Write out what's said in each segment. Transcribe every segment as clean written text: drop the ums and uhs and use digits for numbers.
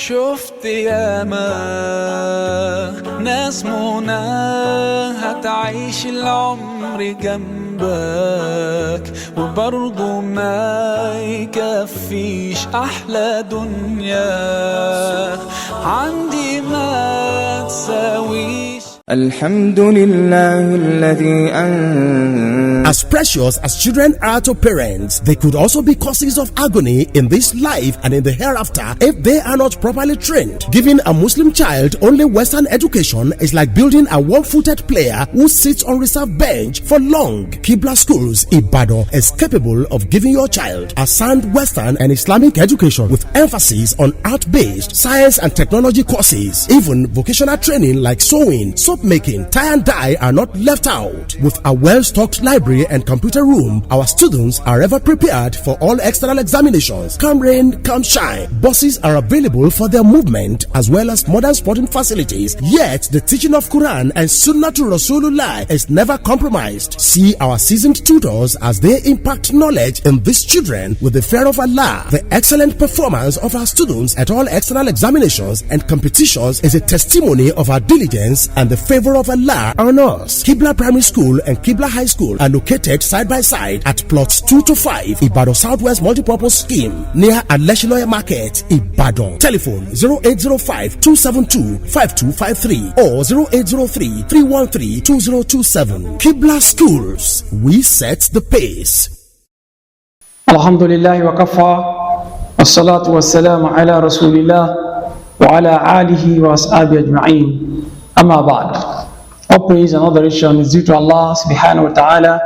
شفت ياما ناس منى هتعيش العمر جنبك وبرضه ما يكفيش أحلى دنيا عندي ما تساويش. الحمد لله الذي As precious as children are to parents, they could also be causes of agony in this life and in the hereafter if they are not properly trained. Giving a Muslim child only Western education is like building a one-footed player who sits on reserve bench for long. Qiblah Schools Ibadan is capable of giving your child a sound Western and Islamic education with emphasis on art-based, science and technology courses. Even vocational training like sewing, soap making, tie and dye are not left out. With a well-stocked library and computer room, our students are ever prepared for all external examinations. Come rain, come shine. Buses are available for their movement as well as modern sporting facilities. Yet the teaching of Quran and Sunnah to Rasulullah is never compromised. See our seasoned tutors as they impact knowledge in these children with the fear of Allah. The excellent performance of our students at all external examinations and competitions is a testimony of our diligence and the favor of Allah on us. Qiblah Primary School and Qiblah High School are located side by side at plots 2 to 5 Ibadan Southwest Multipurpose Scheme near Aleshiloye Market, Ibadan. Telephone 0805-272-5253 or 0803-313-2027. Qiblah Schools, we set the pace. Alhamdulillah wa kafa wassalatu wassalamu ala rasulillah wa ala alihi wa ashabihi ajma'in. Amma ba'd. All praise and adoration is due to Allah subhanahu wa ta'ala,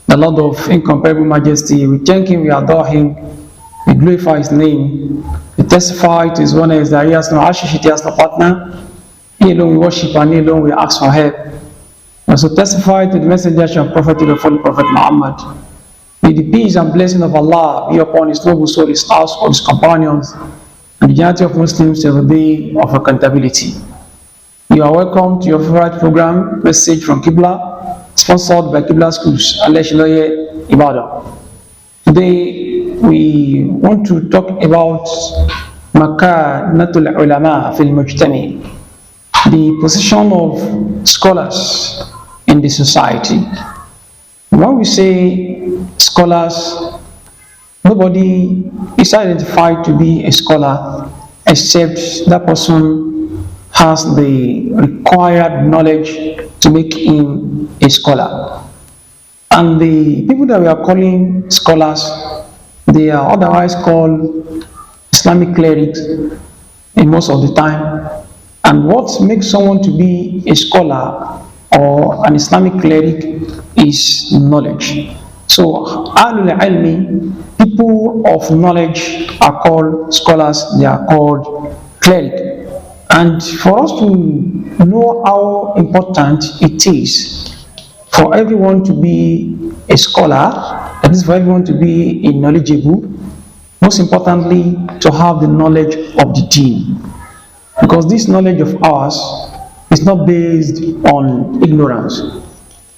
the Lord of incomparable majesty. We thank Him, we adore Him, we glorify His name, we testify to His wonders that He has no associate, He has no partner. He alone we worship and He alone we ask for help. We also testify to the messenger and prophet, to the Holy Prophet Muhammad. May the peace and blessing of Allah be upon His noble soul, His household, His companions, and the majority of Muslims till the day of accountability. You are welcome to your favorite program, Message from Qiblah, sponsored by Qiblah Schools, Aleshiloye, Ibadan. Today, we want to talk about Makanatul Ulama fil Mujtami, the position of scholars in the society. When we say scholars, nobody is identified to be a scholar except that person has the required knowledge to make him a scholar. And the people that we are calling scholars, they are otherwise called Islamic clerics in most of the time. And what makes someone to be a scholar or an Islamic cleric is knowledge. So Ahlul Ilmi, people of knowledge, are called scholars, they are called clerics. And for us to know how important it is for everyone to be a scholar, that is for everyone to be a knowledgeable, most importantly to have the knowledge of the deen. Because this knowledge of ours is not based on ignorance,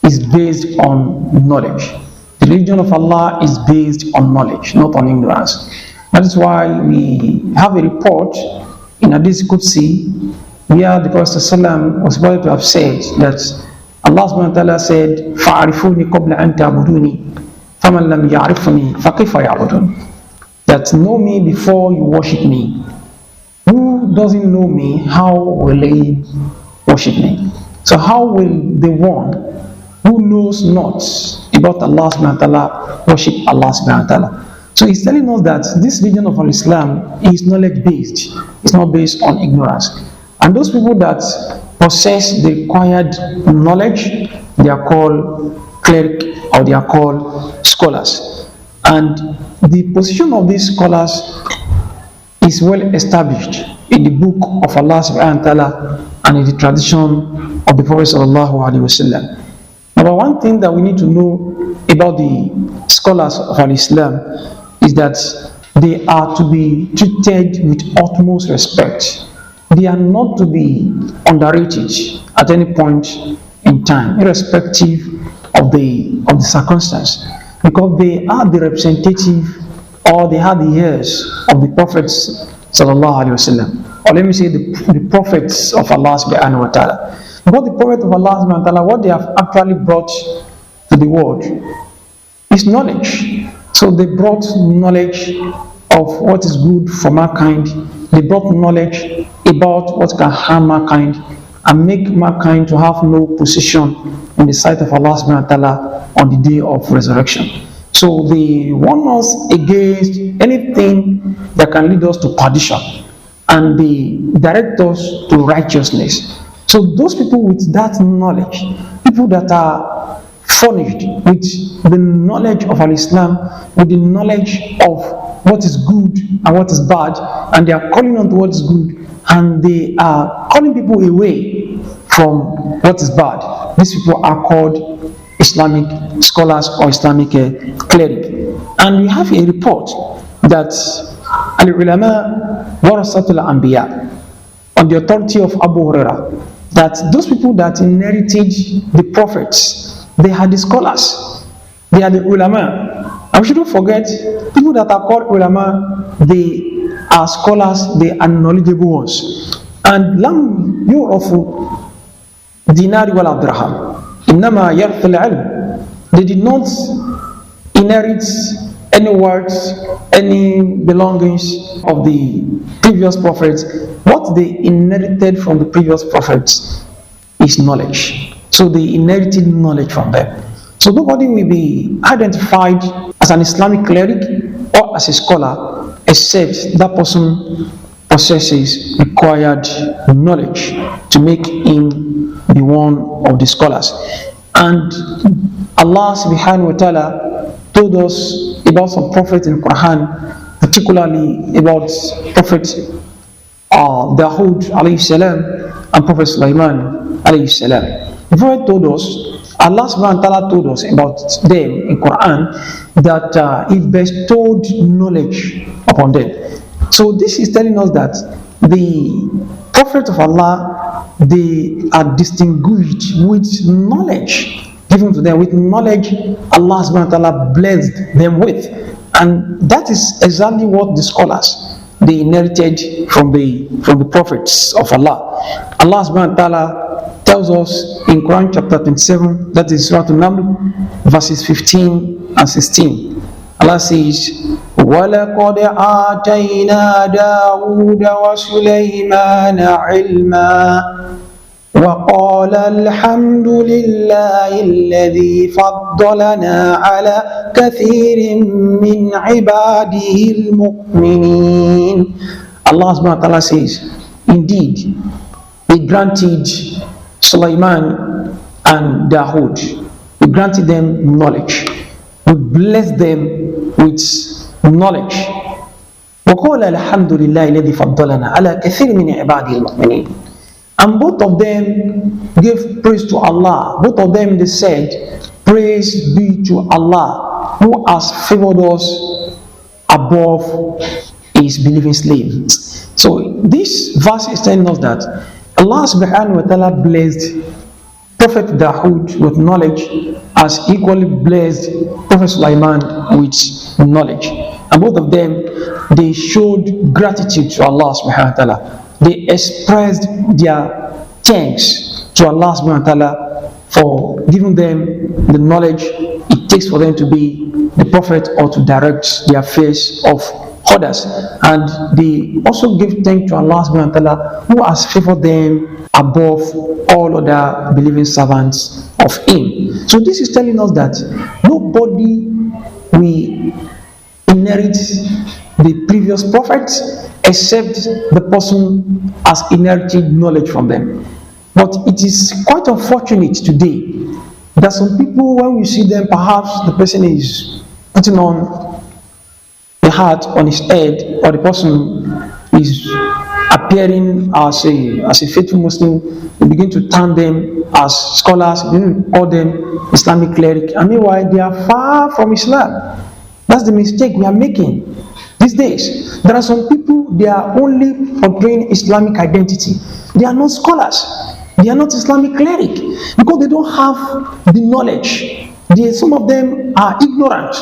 it's based on knowledge. The religion of Allah is based on knowledge, not on ignorance. That is why we have a report in Hadith Qudsi, where the Prophet ﷺ was supposed to have said that Allah subhanahu wa ta'ala said, فَعَرِفُونِ قَبْلَ أَن تَعْبُدُونِ فَمَنْ لَمْ يَعْرِفُنِي فَكَيْفَ يَعْبُدُونِ. That know me before you worship me. Who doesn't know me, how will he worship me? So how will the one who knows not about Allah subhanahu wa ta'ala worship Allah subhanahu wa ta'ala? So he's telling us that this religion of Islam is knowledge based, it's not based on ignorance. And those people that possess the required knowledge, they are called cleric or they are called scholars. And the position of these scholars is well established in the book of Allah subhanahu wa ta'ala and in the tradition of the Prophet sallallahu alaihi wasallam. Number one thing that we need to know about the scholars of Islam is that they are to be treated with utmost respect. They are not to be underrated at any point in time, irrespective of the circumstance, because they are the representative or they are the heirs of the Prophet sallallahu alaihi wasallam, or let me say the prophets of Allah subhanahu wa ta'ala. But the prophet of Allah subhanahu wa ta'ala, what they have actually brought to the world is knowledge. So they brought knowledge of what is good for mankind. They brought knowledge about what can harm mankind and make mankind to have no position in the sight of Allah subhanahu wa ta'ala on the day of resurrection. So they warn us against anything that can lead us to perdition, and they direct us to righteousness. So those people with that knowledge, people that are furnished with the knowledge of Islam, with the knowledge of what is good and what is bad, and they are calling on to what is good, and they are calling people away from what is bad. These people are called Islamic scholars or Islamic cleric. And we have a report that al-ulama warasatul anbiya, on the authority of Abu Hurairah, that those people that inherited the prophets, they are the scholars, they are the ulama. And we shouldn't forget, people that are called ulama, they are scholars, they are knowledgeable ones. And lam yu'rafu dinari wal abdraham innama yarthul ilm. They did not inherit any words, any belongings of the previous prophets. What they inherited from the previous prophets is knowledge. So they inherited knowledge from them. So nobody will be identified as an Islamic cleric or as a scholar except that person possesses required knowledge to make him be one of the scholars. And Allah subhanahu wa ta'ala told us about some prophets in the Quran, particularly about Prophet Dawood alayhi salam and Prophet Sulaiman alayhi salam. The Prophet told us, Allah subhanahu wa ta'ala told us about them in Quran that He bestowed knowledge upon them. So this is telling us that the Prophet of Allah, they are distinguished with knowledge given to them, with knowledge Allah subhanahu wa ta'ala blessed them with. And that is exactly what the scholars, they inherited from the prophets of Allah. Allah subhanahu wa ta'ala tells us in Quran chapter 27, that is Surah An-Naml, verses 15 and 16. Allah says, وَلَقَدْ آتَيْنَا دَاوُودَ وَسُلَيْمَانَ عِلْمًا وَقَالَ الْحَمْدُ لِلَّهِ الَّذِي فَضَّلَنَا عَلَى كَثِيرٍ مِّنْ عِبَادِهِ الْمُؤْمِنِينَ. Allah subhanahu wa ta'ala says, indeed, we granted Sulaiman and Dawood, we granted them knowledge, we blessed them with knowledge. وَقَالَ الْحَمْدُ لِلَّهِ الَّذِي فَضَّلَنَا عَلَى كَثِيرٍ مِّنْ عِبَادِهِ الْمُؤْمِنِينَ. And both of them gave praise to Allah. Both of them, they said, praise be to Allah who has favored us above His believing slaves. So this verse is telling us that Allah subhanahu wa ta'ala blessed Prophet Dawood with knowledge as equally blessed Prophet Sulaiman with knowledge. And both of them, they showed gratitude to Allah subhanahu wa ta'ala. They expressed their thanks to Allah subhanahu wa ta'ala for giving them the knowledge it takes for them to be the prophet or to direct the affairs of others. And they also give thanks to Allah subhanahu wa ta'ala who has favored them above all other believing servants of Him. So this is telling us that nobody will inherit the previous prophets except the person has inherited knowledge from them. But it is quite unfortunate today that some people, when we see them, perhaps the person is putting on a hat on his head, or the person is appearing as a faithful Muslim, we begin to term them as scholars, we begin to call them Islamic cleric, and meanwhile they are far from Islam. That's the mistake we are making these days. There are some people, they are only portraying Islamic identity. They are not scholars. They are not Islamic cleric because they don't have the knowledge. Some of them are ignorant.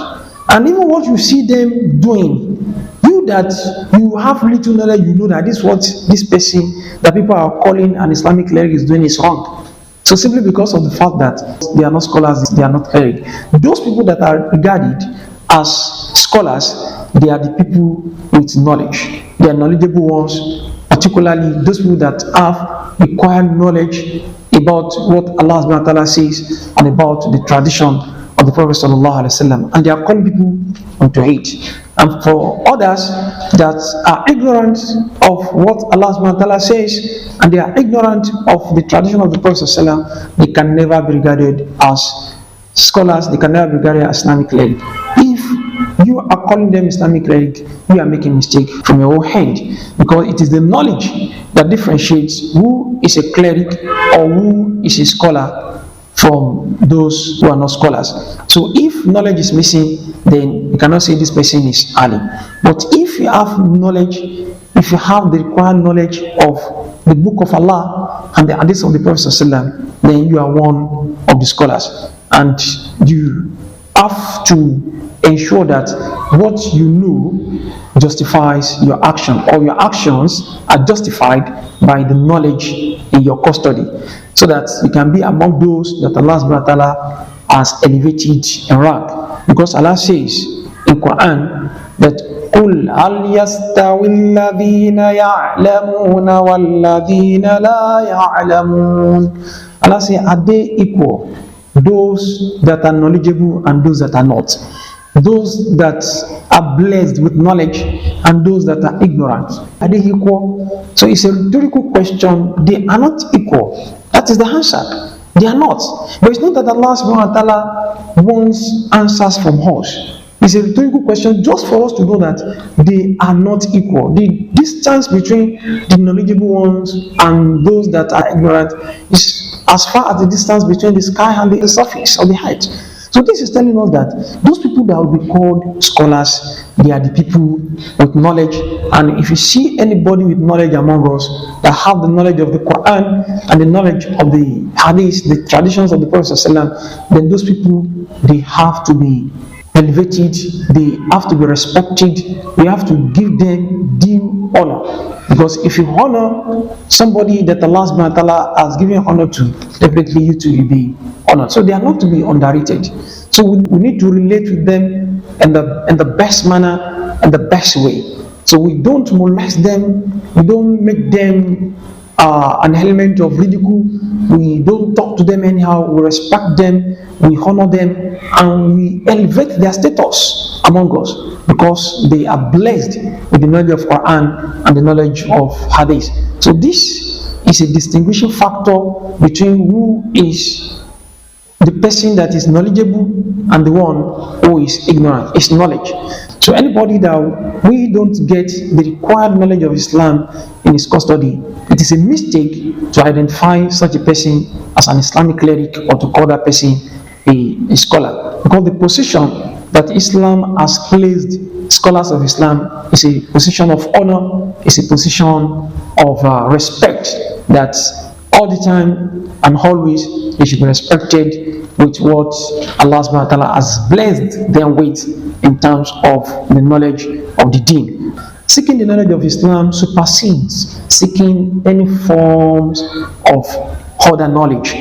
And even what you see them doing, you you that you have little knowledge, you know that this what this person that people are calling an Islamic cleric is doing is wrong. So simply because of the fact that they are not scholars, they are not cleric. Those people that are regarded as scholars, they are the people with knowledge. They are knowledgeable ones, particularly those people that have required knowledge about what Allah subhanahu wa ta'ala says and about the tradition of the Prophet sallallahu alaihi wasallam, and they are calling people onto it. And for others that are ignorant of what Allah subhanahu wa ta'ala says and they are ignorant of the tradition of the Prophet sallallahu alaihi wasallam, they can never be regarded as scholars, they can never be regarded as Islamic cleric. If you are calling them Islamic cleric, you are making a mistake from your own hand, because it is the knowledge that differentiates who is a cleric or who is a scholar from those who are not scholars. So if knowledge is missing, then you cannot say this person is alim. But if you have knowledge, if you have the required knowledge of the book of Allah and the hadith of the Prophet ﷺ, then you are one of the scholars, and you have to ensure that what you know justifies your action, or your actions are justified by the knowledge in your custody, so that you can be among those that Allah subhanahu wa ta'ala has elevated in rank. Because Allah says in Quran that قُلْ هَلْ يَسْتَوِي الَّذِينَ يَعْلَمُونَ وَالَّذِينَ لَا يَعْلَمُونَ. Allah says, are they equal? Those that are knowledgeable and those that are not. Those that are blessed with knowledge and those that are ignorant, are they equal? So it's a rhetorical question. They are not equal. That is the answer. They are not. But it's not that Allah subhanahu wa ta'ala wants answers from us. It's a rhetorical question just for us to know that they are not equal. The distance between the knowledgeable ones and those that are ignorant is as far as the distance between the sky and the surface or the height. So this is telling us that those people that will be called scholars, they are the people with knowledge. And if you see anybody with knowledge among us that have the knowledge of the Quran and the knowledge of the hadith, the traditions of the Prophet ﷺ, then those people, they have to be elevated, they have to be respected, we have to give them due honor. Because if you honor somebody that Allah subhanahu wa ta'ala has given honor to, definitely you too will be honored. So they are not to be underrated. So we need to relate with them in the best manner and the best way. So we don't molest them, we don't make them an element of ridicule, we don't talk to them anyhow, we respect them, we honor them, and we elevate their status among us, because they are blessed with the knowledge of Quran and the knowledge of Hadith. So this is a distinguishing factor between who is the person that is knowledgeable and the one who is ignorant. It's knowledge. So anybody that we don't get the required knowledge of Islam in his custody, it is a mistake to identify such a person as an Islamic cleric or to call that person a scholar, because the position that Islam has placed scholars of Islam is a position of honor, is a position of respect, that all the time and always they should be respected with what Allah subhanahu wa ta'ala has blessed them with in terms of the knowledge of the deen. Seeking the knowledge of Islam supersedes seeking any forms of other knowledge.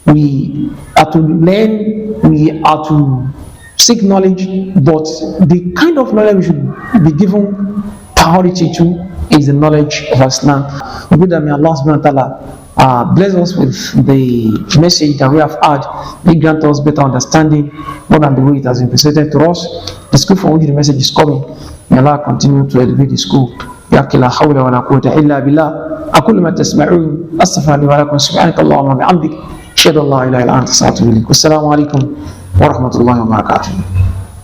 We are to learn, we are to seek knowledge, but the kind of knowledge we should be given priority to is the knowledge of Islam. We pray that may Allah subhanahu wa ta'ala bless us with the message that we have had. May grant us better understanding more than the way it has been presented to us. The school from which the message is coming, may Allah continue to elevate the school. يا لا حول ولا قوة إلا بالله. أقول ما تسمعون أستغفر لي ولكم سبحانك اللهم وبحمدك أشهد أن لا إله إلا أنت أستغفرك إليك. والسلام عليكم ورحمة الله وبركاته.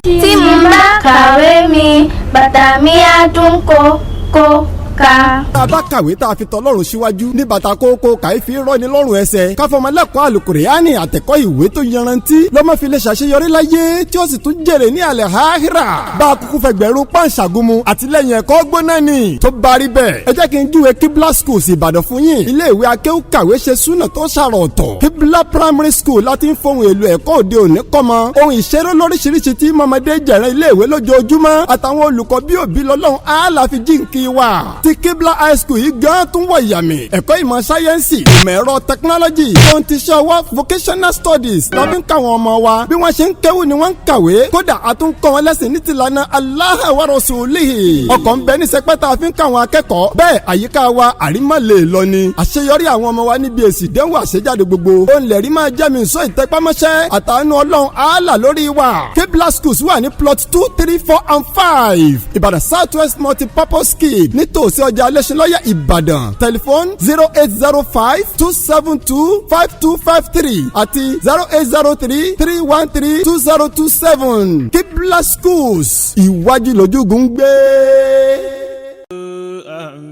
Timba kawe mi batamia tunko ko ká. tá a bá kàwé tá a fi tọ́lọ́run síwájú ní bàtà kókó kàífi rọ́ni lọ́rùn ẹsẹ̀ káfọmọlẹ́kọ̀ọ́ àlùkùránì àtẹ̀kọ́ ìwé tó yanrantí lọ́mọ fi lè ṣàṣeyọrí láyé tí ó sì tún jèrè ní àlẹ́ àhírà bá a kúkú fẹgbẹ̀rún pàǹṣàgùnmu àtìlẹ́yìn ẹ̀kọ́ gbóná ni tó bá rí bẹ́ẹ̀ ẹ jẹ́ kí n júwe Qiblah schools Ìbàdàn fún yín ilé ìwé akéwù kàwé ṣe súnà tó ṣàrọ̀ ọ̀tọ̀ Qiblah primary school láti ń fohùn èlò ẹ̀kọ́ òde òní kọ́mọ ohun ìṣeré lóríṣiríṣi tí mọ́mọdé jẹ̀rẹ̀ ilé ìwé lójoojúmọ́ àtàwọn olùkọ́ bí òbí lọ́lọ́run àálà fi jíǹkí wa ti Qiblah high school yìí gan tún wọ̀ ìyàmì ẹ̀kọ́ ìmọ̀ sáyẹ́ǹsì ìmọ̀ ẹ̀rọ technology tó ń ti ṣe ọwọ́ vocational studies láfi ń káwọn ọmọ wa bí wọ́n ṣe ń kéwù ni wọ́n ń kàwé kódà a tún kọ́ wọn lẹ́sìn ní tìlànà Allah wa rasulihi ọkọ̀ ń bẹ ní sẹpẹ́tà fi ń káwọn akẹ́kọ̀ọ́ bẹ́ẹ̀ àyíká wa àrímọ́ lè lọ ni àṣeyọrí àwọn ọmọ wa níbi èsì ìdánwò àṣejáde gbogbo ó ń lẹ̀rí máa jẹ́ mi sọ ìtẹ́pámọ́ṣẹ́ àtàánú ọlọ́run àálà lórí wa Qiblah schools wà ní plot 2, 3, 4 and 5 Ìbàdàn South West multipurpose scheme nítòsí ọjà alẹ́sìnlọ́yẹ̀ Ìbàdàn tẹlifóònù 0805-272-5253 àti 0803-313-2027 Qiblah schools ìwájú lójúgùn gbé.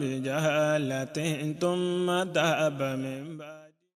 بجهالة ثم تاب من بعد